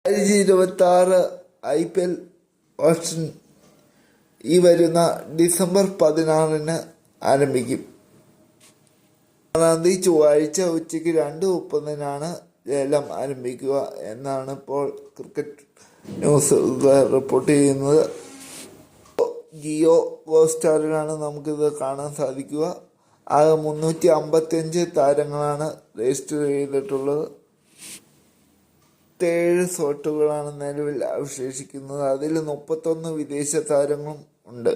2026 IPL option ഈ വരുന്ന December 16 ആരംഭിക്കും. 6 ചൊവ്വാഴ്ച ഉച്ചയ്ക്ക് 2:30 ലേലം ആരംഭിക്കുക എന്നാണ് ഇപ്പോൾ ക്രിക്കറ്റ് ന്യൂസ് റിപ്പോർട്ട് ചെയ്യുന്നത്. ജിയോ ഹോട്ട്സ്റ്റാറിലാണ് നമുക്കിത് കാണാൻ സാധിക്കുക. ആകെ 355 താരങ്ങളാണ് രജിസ്റ്റർ ചെയ്തിട്ടുള്ളത്. 7 സ്ലോട്ടുകളാണ് നിലവിൽ അവശേഷിക്കുന്നത്. അതിൽ 31 വിദേശ താരങ്ങളും ഉണ്ട്.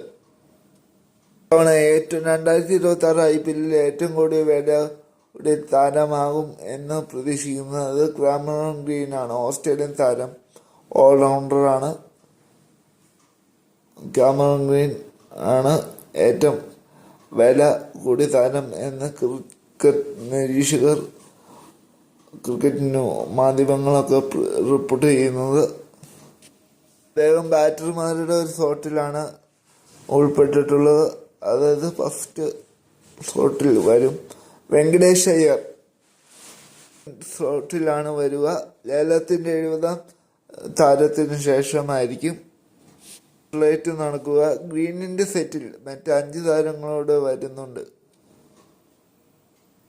തവണ 2026 IPL ഏറ്റവും കൂടിയ വേലയുടെ താരമാകും എന്ന് പ്രതീക്ഷിക്കുന്നത് കാമറൂൺ ഗ്രീൻ ആണ്. ഓസ്ട്രേലിയൻ താരം ഓൾറൗണ്ടറാണ്. കാമറൂൺ ഗ്രീൻ ആണ് ഏറ്റവും വില കൂടിയ താരം എന്ന് ക്രിക്കറ്റ് നിരീക്ഷകർ, ക്രിക്കറ്റ് മാധ്യമങ്ങളൊക്കെ റിപ്പോർട്ട് ചെയ്യുന്നത്. അദ്ദേഹം ബാറ്റർമാരുടെ ഒരു സ്ലോട്ടിലാണ് ഉൾപ്പെട്ടിട്ടുള്ളത്. അതായത് ഫസ്റ്റ് സ്ലോട്ടിൽ വരും. വെങ്കടേഷ് അയ്യർ സ്ലോട്ടിലാണ് വരിക. ലേലത്തിൻ്റെ 70ാം താരത്തിന് ശേഷമായിരിക്കും ഫ്ലൈറ്റ് നടക്കുക. ഗ്രീനിൻ്റെ സെറ്റിൽ മറ്റ് 5 താരങ്ങളോട് വരുന്നുണ്ട്.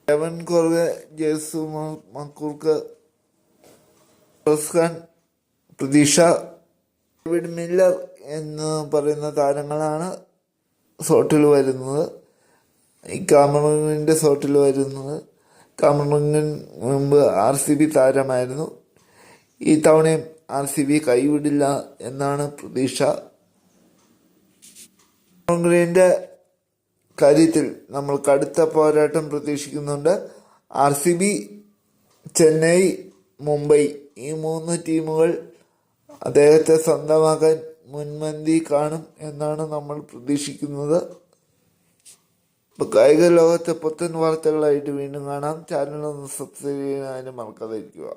ഡെവൻ കോർവെ, ജേസു മക്കൂർക്ക്, റസ്ഖാൻ, പ്രതീക്ഷ, ഡേവിഡ് മില്ലർ എന്ന് പറയുന്ന താരങ്ങളാണ് സ്ലോട്ടിൽ വരുന്നത്. ഈ കാമറൂണിൻ്റെ സ്ലോട്ടിൽ വരുന്നത്. കാമറൂണിന് മുമ്പ് RCB താരമായിരുന്നു. ഈ തവണയും RCB കൈവിടില്ല എന്നാണ് പ്രതീക്ഷ. ഗ്രീൻ്റെ കാര്യത്തിൽ നമ്മൾ കടുത്ത പോരാട്ടം പ്രതീക്ഷിക്കുന്നുണ്ട്. RCB, ചെന്നൈ, മുംബൈ ഈ 3 ടീമുകൾ അദ്ദേഹത്തെ സ്വന്തമാക്കാൻ മുൻപന്തി കാണും എന്നാണ് നമ്മൾ പ്രതീക്ഷിക്കുന്നത്. കായിക ലോകത്തെ പുത്തൻ വാർത്തകളായിട്ട് വീണ്ടും കാണാം. ചാനൽ ഒന്ന് സബ്സ്ക്രൈബ് ചെയ്യാനും മറക്കാതിരിക്കുക.